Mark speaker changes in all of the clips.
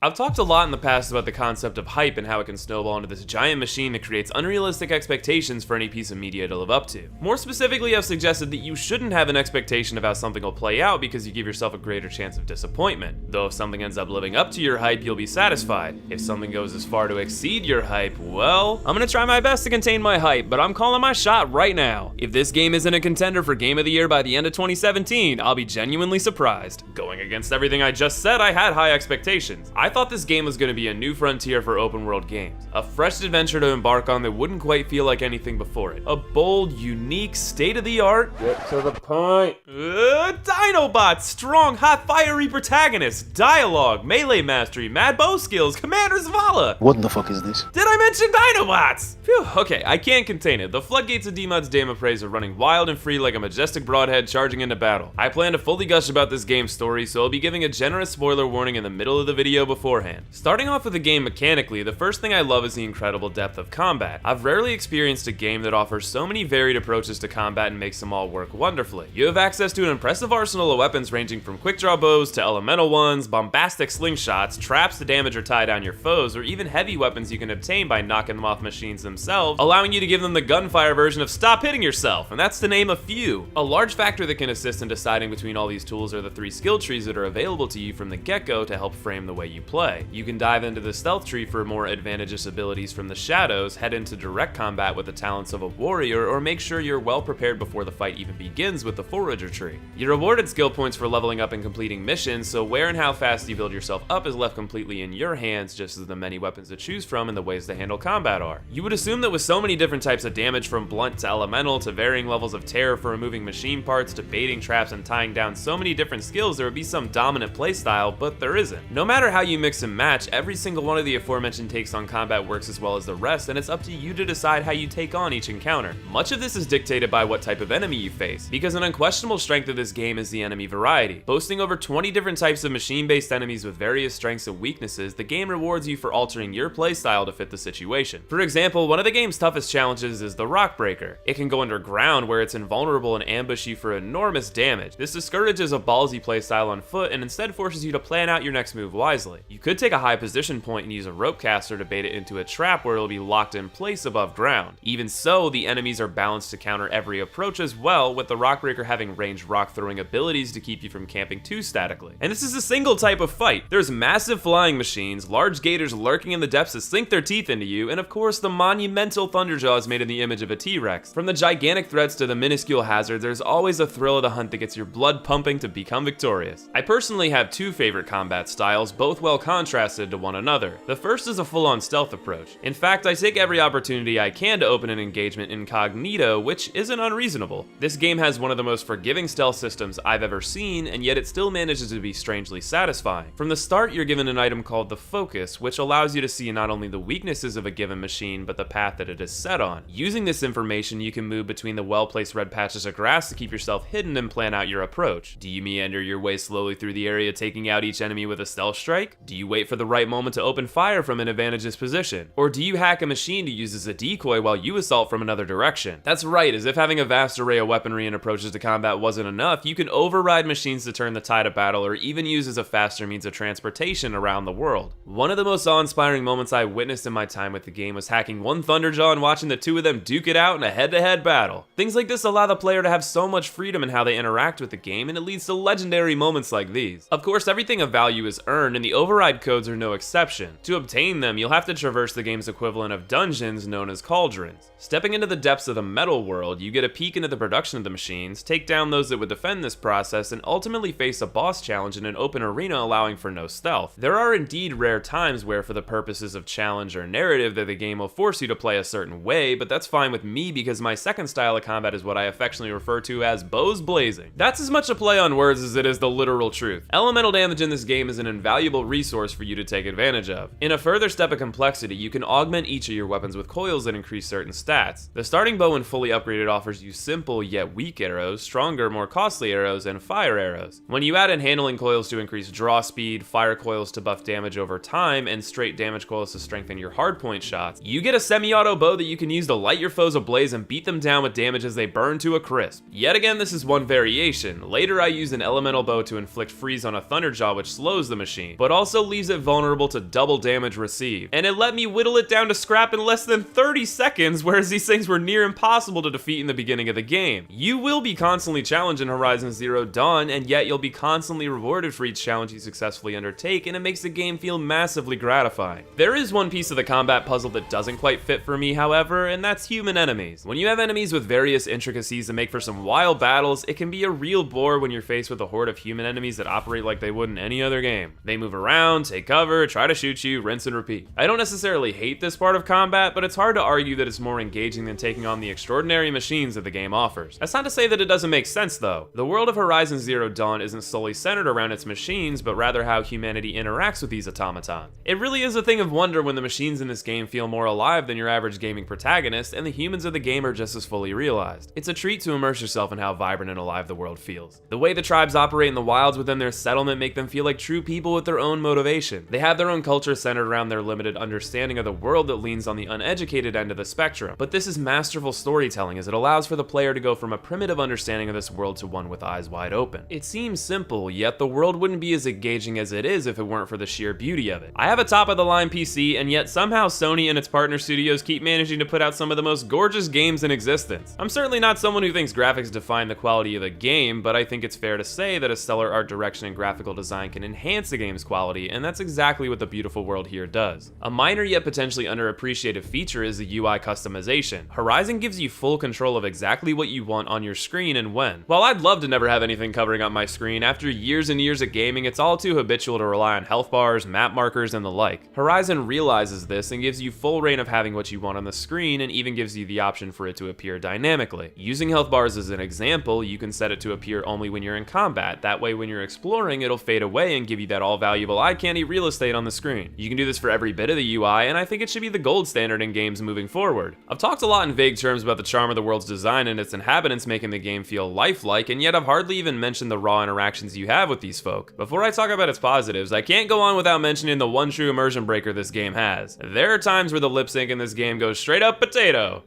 Speaker 1: I've talked a lot in the past about the concept of hype and how it can snowball into this giant machine that creates unrealistic expectations for any piece of media to live up to. More specifically, I've suggested that you shouldn't have an expectation of how something will play out because you give yourself a greater chance of disappointment. Though if something ends up living up to your hype, you'll be satisfied. If something goes as far to exceed your hype, well, I'm gonna try my best to contain my hype, but I'm calling my shot right now. If this game isn't a contender for Game of the Year by the end of 2017, I'll be genuinely surprised. Going against everything I just said, I had high expectations. I thought this game was going to be a new frontier for open world games, a fresh adventure to embark on that wouldn't quite feel like anything before it. A bold, unique, state-of-the-art, get to the point, Dinobots, strong, hot, fiery protagonists, dialogue, melee mastery, mad bow skills, Commander Zavala.
Speaker 2: What the fuck is this?
Speaker 1: Did I mention Dinobots? Phew, okay, I can't contain it. The floodgates of D-Mod's Dama praise are running wild and free like a majestic broadhead charging into battle. I plan to fully gush about this game's story, so I'll be giving a generous spoiler warning in the middle of the video beforehand. Starting off with the game mechanically, the first thing I love is the incredible depth of combat. I've rarely experienced a game that offers so many varied approaches to combat and makes them all work wonderfully. You have access to an impressive arsenal of weapons ranging from quick draw bows to elemental ones, bombastic slingshots, traps to damage or tie down your foes, or even heavy weapons you can obtain by knocking them off machines themselves, allowing you to give them the gunfire version of stop hitting yourself, and that's to name a few. A large factor that can assist in deciding between all these tools are the 3 skill trees that are available to you from the get-go to help frame the way you play. You can dive into the stealth tree for more advantageous abilities from the shadows, head into direct combat with the talents of a warrior, or make sure you're well prepared before the fight even begins with the forager tree. You're rewarded skill points for leveling up and completing missions, so where and how fast you build yourself up is left completely in your hands, just as the many weapons to choose from and the ways to handle combat are. You would assume that with so many different types of damage from blunt to elemental to varying levels of terror for removing machine parts to baiting traps and tying down so many different skills there would be some dominant playstyle, but there isn't. No matter how you mix and match, every single one of the aforementioned takes on combat works as well as the rest, and it's up to you to decide how you take on each encounter. Much of this is dictated by what type of enemy you face, because an unquestionable strength of this game is the enemy variety. Boasting over 20 different types of machine-based enemies with various strengths and weaknesses, the game rewards you for altering your playstyle to fit the situation. For example, one of the game's toughest challenges is the Rock Breaker. It can go underground where it's invulnerable and ambush you for enormous damage. This discourages a ballsy playstyle on foot and instead forces you to plan out your next move wisely. You could take a high position point and use a rope caster to bait it into a trap where it'll be locked in place above ground. Even so, the enemies are balanced to counter every approach as well, with the Rock Breaker having ranged rock throwing abilities to keep you from camping too statically. And this is a single type of fight. There's massive flying machines, large gators lurking in the depths that sink their teeth into you, and of course the monumental thunderjaws made in the image of a T-Rex. From the gigantic threats to the minuscule hazards, there's always a thrill of the hunt that gets your blood pumping to become victorious. I personally have 2 favorite combat styles, both well contrasted to one another. The first is a full-on stealth approach. In fact, I take every opportunity I can to open an engagement incognito, which isn't unreasonable. This game has one of the most forgiving stealth systems I've ever seen, and yet it still manages to be strangely satisfying. From the start, you're given an item called the Focus, which allows you to see not only the weaknesses of a given machine, but the path that it is set on. Using this information, you can move between the well-placed red patches of grass to keep yourself hidden and plan out your approach. Do you meander your way slowly through the area, taking out each enemy with a stealth strike? Do you wait for the right moment to open fire from an advantageous position? Or do you hack a machine to use as a decoy while you assault from another direction? That's right, as if having a vast array of weaponry and approaches to combat wasn't enough, you can override machines to turn the tide of battle or even use as a faster means of transportation around the world. One of the most awe-inspiring moments I witnessed in my time with the game was hacking one Thunderjaw and watching the 2 of them duke it out in a head-to-head battle. Things like this allow the player to have so much freedom in how they interact with the game, and it leads to legendary moments like these. Of course, everything of value is earned, and the override codes are no exception. To obtain them, you'll have to traverse the game's equivalent of dungeons known as Cauldrons. Stepping into the depths of the metal world, you get a peek into the production of the machines, take down those that would defend this process, and ultimately face a boss challenge in an open arena allowing for no stealth. There are indeed rare times where, for the purposes of challenge or narrative, that the game will force you to play a certain way, but that's fine with me because my second style of combat is what I affectionately refer to as bows blazing. That's as much a play on words as it is the literal truth. Elemental damage in this game is an invaluable resource for you to take advantage of. In a further step of complexity, you can augment each of your weapons with coils that increase certain stats. The starting bow when fully upgraded offers you simple yet weak arrows, stronger, more costly arrows, and fire arrows. When you add in handling coils to increase draw speed, fire coils to buff damage over time, and straight damage coils to strengthen your hardpoint shots, you get a semi-auto bow that you can use to light your foes ablaze and beat them down with damage as they burn to a crisp. Yet again, this is one variation. Later I use an elemental bow to inflict freeze on a Thunderjaw which slows the machine, but also also leaves it vulnerable to double damage received. And it let me whittle it down to scrap in less than 30 seconds, whereas these things were near impossible to defeat in the beginning of the game. You will be constantly challenged in Horizon Zero Dawn, and yet you'll be constantly rewarded for each challenge you successfully undertake, and it makes the game feel massively gratifying. There is one piece of the combat puzzle that doesn't quite fit for me, however, and that's human enemies. When you have enemies with various intricacies that make for some wild battles, it can be a real bore when you're faced with a horde of human enemies that operate like they would in any other game. They move around, take cover, try to shoot you, rinse and repeat. I don't necessarily hate this part of combat, but it's hard to argue that it's more engaging than taking on the extraordinary machines that the game offers. That's not to say that it doesn't make sense though. The world of Horizon Zero Dawn isn't solely centered around its machines, but rather how humanity interacts with these automatons. It really is a thing of wonder when the machines in this game feel more alive than your average gaming protagonist, and the humans of the game are just as fully realized. It's a treat to immerse yourself in how vibrant and alive the world feels. The way the tribes operate in the wilds within their settlement make them feel like true people with their own motivation. They have their own culture centered around their limited understanding of the world that leans on the uneducated end of the spectrum. But this is masterful storytelling, as it allows for the player to go from a primitive understanding of this world to one with eyes wide open. It seems simple, yet the world wouldn't be as engaging as it is if it weren't for the sheer beauty of it. I have a top-of-the-line PC, and yet somehow Sony and its partner studios keep managing to put out some of the most gorgeous games in existence. I'm certainly not someone who thinks graphics define the quality of a game, but I think it's fair to say that a stellar art direction and graphical design can enhance a game's quality, and that's exactly what the beautiful world here does. A minor yet potentially underappreciated feature is the UI customization. Horizon gives you full control of exactly what you want on your screen and when. While I'd love to never have anything covering up my screen, after years and years of gaming, it's all too habitual to rely on health bars, map markers, and the like. Horizon realizes this and gives you full reign of having what you want on the screen, and even gives you the option for it to appear dynamically. Using health bars as an example, you can set it to appear only when you're in combat. That way when you're exploring, it'll fade away and give you that all valuable eye candy real estate on the screen. You can do this for every bit of the UI, and I think it should be the gold standard in games moving forward. I've talked a lot in vague terms about the charm of the world's design and its inhabitants making the game feel lifelike, and yet I've hardly even mentioned the raw interactions you have with these folk. Before I talk about its positives, I can't go on without mentioning the one true immersion breaker this game has. There are times where the lip sync in this game goes straight up potato.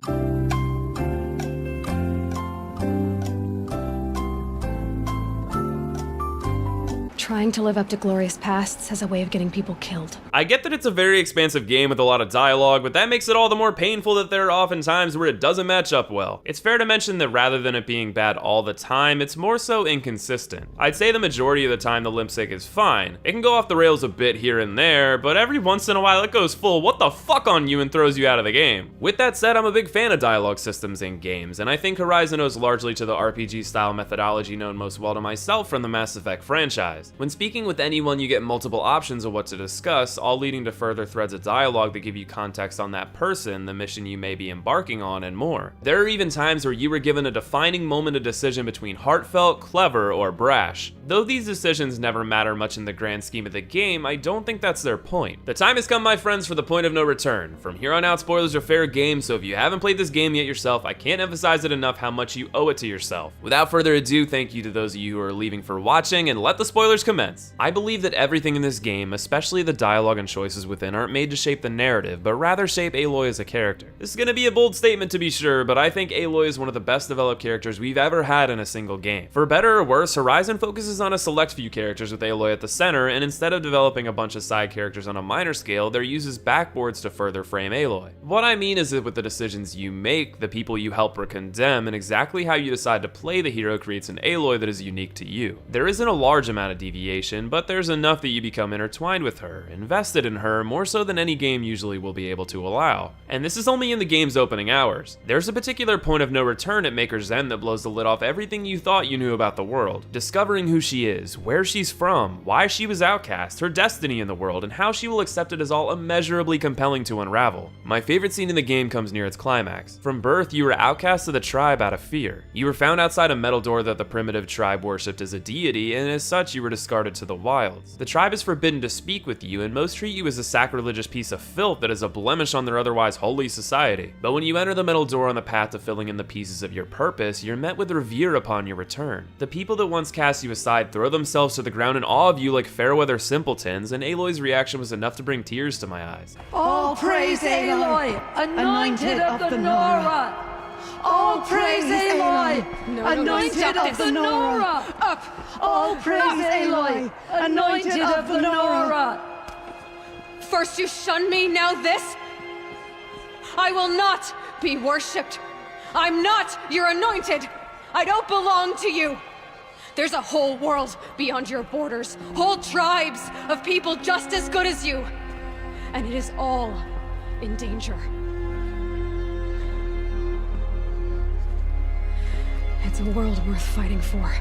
Speaker 2: Trying to live up to glorious pasts as a way of getting people killed.
Speaker 1: I get that it's a very expansive game with a lot of dialogue, but that makes it all the more painful that there are often times where it doesn't match up well. It's fair to mention that rather than it being bad all the time, it's more so inconsistent. I'd say the majority of the time the limp sync is fine. It can go off the rails a bit here and there, but every once in a while it goes full what the fuck on you and throws you out of the game. With that said, I'm a big fan of dialogue systems in games, and I think Horizon owes largely to the RPG style methodology known most well to myself from the Mass Effect franchise. When speaking with anyone, you get multiple options of what to discuss, all leading to further threads of dialogue that give you context on that person, the mission you may be embarking on, and more. There are even times where you were given a defining moment of decision between heartfelt, clever, or brash. Though these decisions never matter much in the grand scheme of the game, I don't think that's their point. The time has come, my friends, for the point of no return. From here on out, spoilers are fair game, so if you haven't played this game yet yourself, I can't emphasize it enough how much you owe it to yourself. Without further ado, thank you to those of you who are leaving for watching, and let the spoilers commence. I believe that everything in this game, especially the dialogue and choices within, aren't made to shape the narrative, but rather shape Aloy as a character. This is gonna be a bold statement to be sure, but I think Aloy is one of the best developed characters we've ever had in a single game. For better or worse, Horizon focuses on a select few characters with Aloy at the center, and instead of developing a bunch of side characters on a minor scale, there uses backboards to further frame Aloy. What I mean is that with the decisions you make, the people you help or condemn, and exactly how you decide to play the hero creates an Aloy that is unique to you. There isn't a large amount of deviation, but there's enough that you become intertwined with her, invested in her, more so than any game usually will be able to allow. And this is only in the game's opening hours. There's a particular point of no return at Maker's End that blows the lid off everything you thought you knew about the world. Discovering who she is, where she's from, why she was outcast, her destiny in the world, and how she will accept it is all immeasurably compelling to unravel. My favorite scene in the game comes near its climax. From birth, you were outcast of the tribe out of fear. You were found outside a metal door that the primitive tribe worshipped as a deity, and as such you were discarded to the wilds. The tribe is forbidden to speak with you, and most treat you as a sacrilegious piece of filth that is a blemish on their otherwise holy society. But when you enter the metal door on the path to filling in the pieces of your purpose, you're met with revere upon your return. The people that once cast you aside throw themselves to the ground in awe of you like fair-weather simpletons, and Aloy's reaction was enough to bring tears to my eyes.
Speaker 3: All praise Aloy, anointed of the Nora! All praise Aloy, anointed of the Nora! Up! All praise Aloy, anointed of the Nora!
Speaker 4: First you shun me, now this? I will not be worshipped. I'm not your anointed. I don't belong to you. There's a whole world beyond your borders, whole tribes of people just as good as you. And it is all in danger.
Speaker 2: It's a world worth fighting for.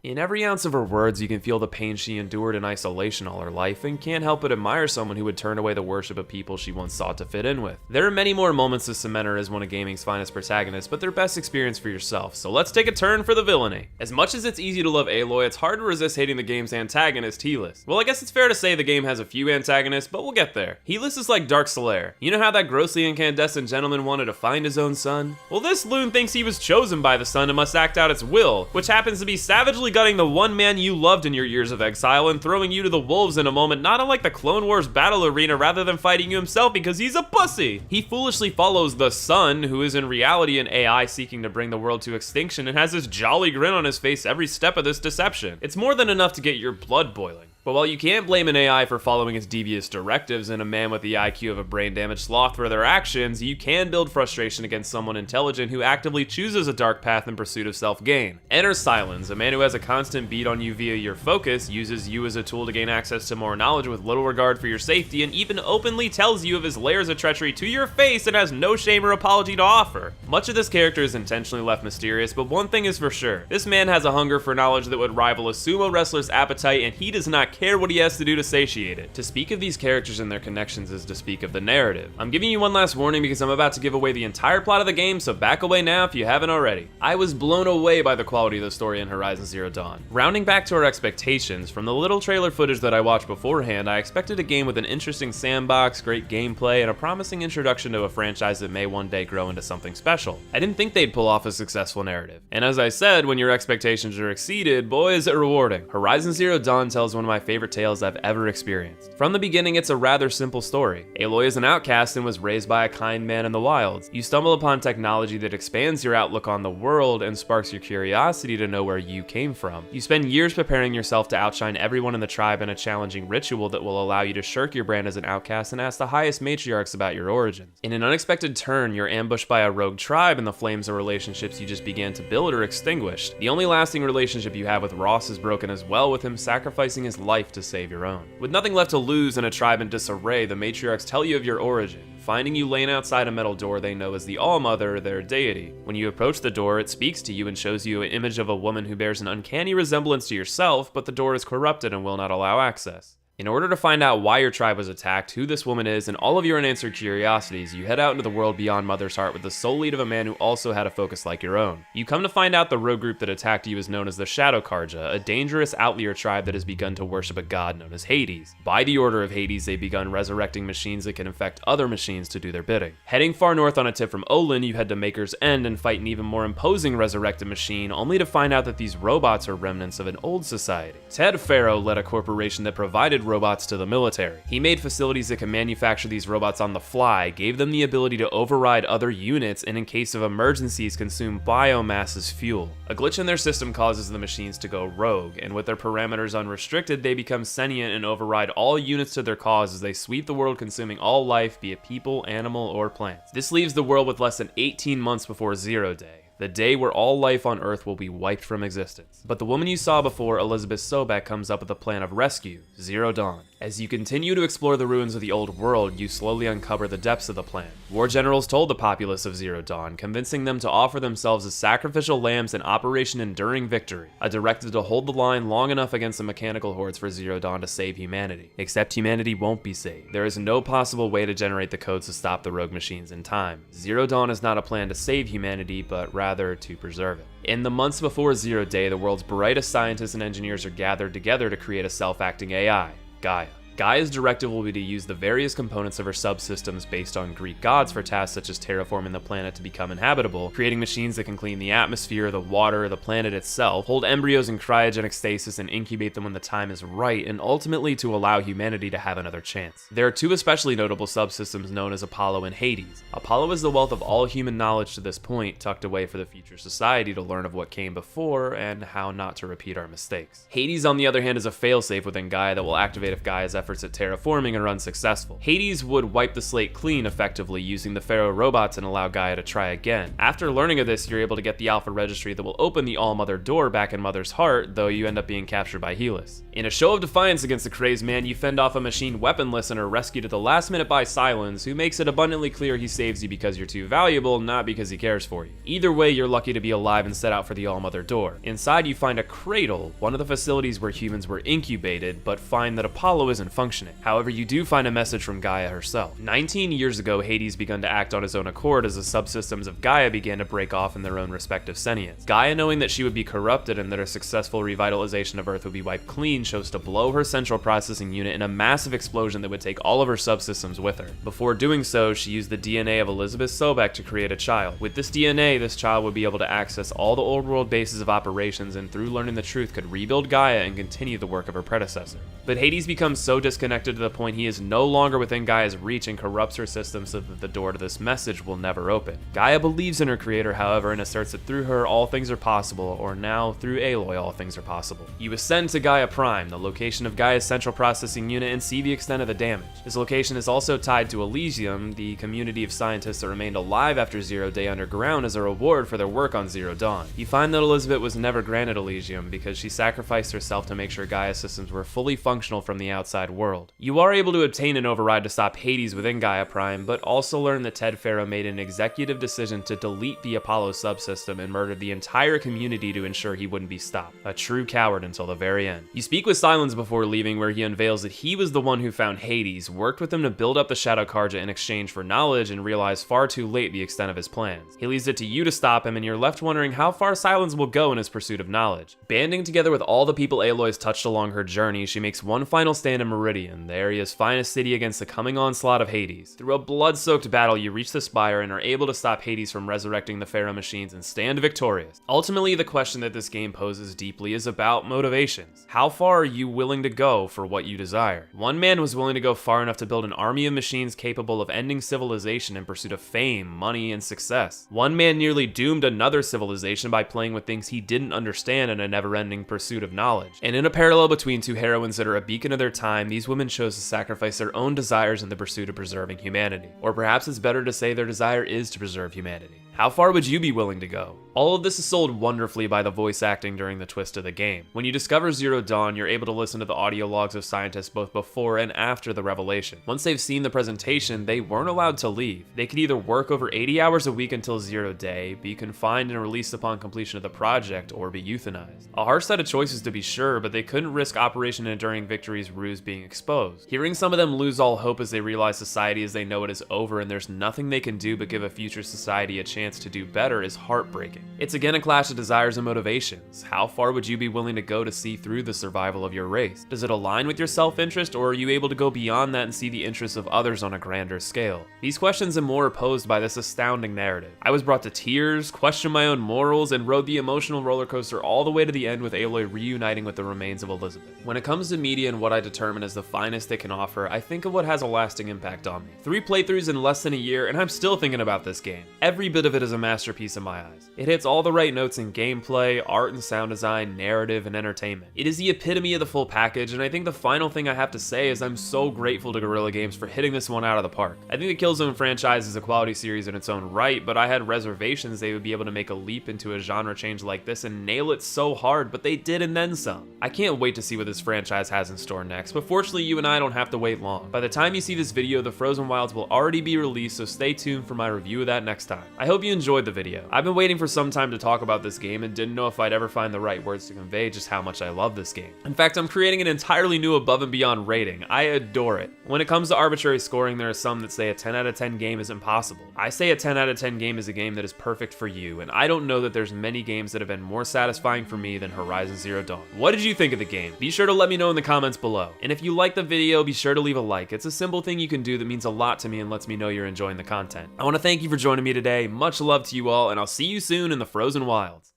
Speaker 1: In every ounce of her words, you can feel the pain she endured in isolation all her life, and can't help but admire someone who would turn away the worship of people she once sought to fit in with. There are many more moments to cement her as one of gaming's finest protagonists, but they're best experienced for yourself, so let's take a turn for the villainy. As much as it's easy to love Aloy, it's hard to resist hating the game's antagonist, Helis. Well, I guess it's fair to say the game has a few antagonists, but we'll get there. Helis is like Dark Solaire. You know how that grossly incandescent gentleman wanted to find his own sun? Well, this loon thinks he was chosen by the sun and must act out its will, which happens to be savagely gutting the one man you loved in your years of exile and throwing you to the wolves in a moment not unlike the Clone Wars battle arena rather than fighting you himself because he's a pussy. He foolishly follows the sun, who is in reality an AI seeking to bring the world to extinction, and has this jolly grin on his face every step of this deception. It's more than enough to get your blood boiling. But while you can't blame an AI for following its devious directives and a man with the IQ of a brain-damaged sloth for their actions, you can build frustration against someone intelligent who actively chooses a dark path in pursuit of self-gain. Enter Silence, a man who has a constant beat on you via your focus, uses you as a tool to gain access to more knowledge with little regard for your safety, and even openly tells you of his layers of treachery to your face and has no shame or apology to offer. Much of this character is intentionally left mysterious, but one thing is for sure. This man has a hunger for knowledge that would rival a sumo wrestler's appetite, and he does not care what he has to do to satiate it. To speak of these characters and their connections is to speak of the narrative. I'm giving you one last warning because I'm about to give away the entire plot of the game, so back away now if you haven't already. I was blown away by the quality of the story in Horizon Zero Dawn. Rounding back to our expectations, from the little trailer footage that I watched beforehand, I expected a game with an interesting sandbox, great gameplay, and a promising introduction to a franchise that may one day grow into something special. I didn't think they'd pull off a successful narrative. And as I said, when your expectations are exceeded, boy is it rewarding. Horizon Zero Dawn tells one of my favorite tales I've ever experienced. From the beginning, it's a rather simple story. Aloy is an outcast and was raised by a kind man in the wilds. You stumble upon technology that expands your outlook on the world and sparks your curiosity to know where you came from. You spend years preparing yourself to outshine everyone in the tribe in a challenging ritual that will allow you to shirk your brand as an outcast and ask the highest matriarchs about your origins. In an unexpected turn, you're ambushed by a rogue tribe and the flames of relationships you just began to build are extinguished. The only lasting relationship you have with Ross is broken as well, with him sacrificing his life to save your own. With nothing left to lose and a tribe in disarray, the matriarchs tell you of your origin, finding you laying outside a metal door they know as the All-Mother, their deity. When you approach the door, it speaks to you and shows you an image of a woman who bears an uncanny resemblance to yourself, but the door is corrupted and will not allow access. In order to find out why your tribe was attacked, who this woman is, and all of your unanswered curiosities, you head out into the world beyond Mother's Heart with the sole lead of a man who also had a focus like your own. You come to find out the rogue group that attacked you is known as the Shadow Karja, a dangerous outlier tribe that has begun to worship a god known as Hades. By the order of Hades, they've begun resurrecting machines that can infect other machines to do their bidding. Heading far north on a tip from Olin, you head to Maker's End and fight an even more imposing resurrected machine, only to find out that these robots are remnants of an old society. Ted Faro led a corporation that provided robots to the military. He made facilities that can manufacture these robots on the fly, gave them the ability to override other units, and in case of emergencies consume biomass as fuel. A glitch in their system causes the machines to go rogue, and with their parameters unrestricted, they become sentient and override all units to their cause as they sweep the world, consuming all life, be it people, animal, or plants. This leaves the world with less than 18 months before Zero Day, the day where all life on Earth will be wiped from existence. But the woman you saw before, Elizabeth Sobek, comes up with a plan of rescue, Zero Dawn. As you continue to explore the ruins of the old world, you slowly uncover the depths of the plan. War generals told the populace of Zero Dawn, convincing them to offer themselves as sacrificial lambs in Operation Enduring Victory, a directive to hold the line long enough against the mechanical hordes for Zero Dawn to save humanity. Except humanity won't be saved. There is no possible way to generate the codes to stop the rogue machines in time. Zero Dawn is not a plan to save humanity, but rather to preserve it. In the months before Zero Day, the world's brightest scientists and engineers are gathered together to create a self-acting AI, Gaia. Gaia's directive will be to use the various components of her subsystems based on Greek gods for tasks such as terraforming the planet to become inhabitable, creating machines that can clean the atmosphere, the water, the planet itself, hold embryos in cryogenic stasis and incubate them when the time is right, and ultimately to allow humanity to have another chance. There are two especially notable subsystems known as Apollo and Hades. Apollo is the wealth of all human knowledge to this point, tucked away for the future society to learn of what came before and how not to repeat our mistakes. Hades, on the other hand, is a failsafe within Gaia that will activate if Gaia's efforts at terraforming are unsuccessful. Hades would wipe the slate clean effectively using the Pharaoh robots and allow Gaia to try again. After learning of this, you're able to get the Alpha Registry that will open the All-Mother door back in Mother's heart, though you end up being captured by Helis. In a show of defiance against the crazed man, you fend off a machine weaponless and are rescued at the last minute by Silence, who makes it abundantly clear he saves you because you're too valuable, not because he cares for you. Either way, you're lucky to be alive and set out for the All-Mother door. Inside, you find a cradle, one of the facilities where humans were incubated, but find that Apollo isn't functioning. However, you do find a message from Gaia herself. 19 years ago, Hades began to act on his own accord as the subsystems of Gaia began to break off in their own respective sentience. Gaia, knowing that she would be corrupted and that her successful revitalization of Earth would be wiped clean, chose to blow her central processing unit in a massive explosion that would take all of her subsystems with her. Before doing so, she used the DNA of Elizabeth Sobek to create a child. With this DNA, this child would be able to access all the old world bases of operations, and through learning the truth could rebuild Gaia and continue the work of her predecessor. But Hades becomes so disconnected to the point he is no longer within Gaia's reach and corrupts her system so that the door to this message will never open. Gaia believes in her creator, however, and asserts that through her all things are possible, or now through Aloy all things are possible. You ascend to Gaia Prime, the location of Gaia's central processing unit, and see the extent of the damage. This location is also tied to Elysium, the community of scientists that remained alive after Zero Day underground as a reward for their work on Zero Dawn. You find that Elizabeth was never granted Elysium because she sacrificed herself to make sure Gaia's systems were fully functional from the outside world. You are able to obtain an override to stop Hades within Gaia Prime, but also learn that Ted Pharaoh made an executive decision to delete the Apollo subsystem and murdered the entire community to ensure he wouldn't be stopped. A true coward until the very end. You speak with Silence before leaving, where he unveils that he was the one who found Hades, worked with him to build up the Shadow Carja in exchange for knowledge, and realized far too late the extent of his plans. He leaves it to you to stop him, and you're left wondering how far Silence will go in his pursuit of knowledge. Banding together with all the people Aloy's touched along her journey, she makes one final stand in Meridian, the area's finest city, against the coming onslaught of Hades. Through a blood-soaked battle, you reach the Spire and are able to stop Hades from resurrecting the Pharaoh machines and stand victorious. Ultimately, the question that this game poses deeply is about motivations. How far are you willing to go for what you desire? One man was willing to go far enough to build an army of machines capable of ending civilization in pursuit of fame, money, and success. One man nearly doomed another civilization by playing with things he didn't understand in a never-ending pursuit of knowledge. And in a parallel between two heroines that are a beacon of their time, these women chose to sacrifice their own desires in the pursuit of preserving humanity. Or perhaps it's better to say their desire is to preserve humanity. How far would you be willing to go? All of this is sold wonderfully by the voice acting during the twist of the game. When you discover Zero Dawn, you're able to listen to the audio logs of scientists both before and after the revelation. Once they've seen the presentation, they weren't allowed to leave. They could either work over 80 hours a week until Zero Day, be confined and released upon completion of the project, or be euthanized. A harsh set of choices to be sure, but they couldn't risk Operation Enduring Victory's ruse being exposed. Hearing some of them lose all hope as they realize society as they know it is over and there's nothing they can do but give a future society a chance to do better is heartbreaking. It's again a clash of desires and motivations. How far would you be willing to go to see through the survival of your race? Does it align with your self-interest, or are you able to go beyond that and see the interests of others on a grander scale? These questions and more are posed by this astounding narrative. I was brought to tears, questioned my own morals, and rode the emotional roller coaster all the way to the end with Aloy reuniting with the remains of Elizabeth. When it comes to media and what I determine as the finest it can offer, I think of what has a lasting impact on me. 3 playthroughs in less than a year, and I'm still thinking about this game. Every bit of it is a masterpiece in my eyes. It hits all the right notes in gameplay, art and sound design, narrative, and entertainment. It is the epitome of the full package, and I think the final thing I have to say is I'm so grateful to Guerrilla Games for hitting this one out of the park. I think the Killzone franchise is a quality series in its own right, but I had reservations they would be able to make a leap into a genre change like this and nail it so hard, but they did and then some. I can't wait to see what this franchise has in store next, but fortunately you and I don't have to wait long. By the time you see this video, the Frozen Wilds will already be released, so stay tuned for my review of that next time. I hope you enjoyed the video. I've been waiting for some time to talk about this game and didn't know if I'd ever find the right words to convey just how much I love this game. In fact, I'm creating an entirely new above and beyond rating. I adore it. When it comes to arbitrary scoring, there are some that say a 10 out of 10 game is impossible. I say a 10 out of 10 game is a game that is perfect for you, and I don't know that there's many games that have been more satisfying for me than Horizon Zero Dawn. What did you think of the game? Be sure to let me know in the comments below. And if you liked the video, be sure to leave a like. It's a simple thing you can do that means a lot to me and lets me know you're enjoying the content. I want to thank you for joining me today. Much love to you all, and I'll see you soon in the Frozen Wilds.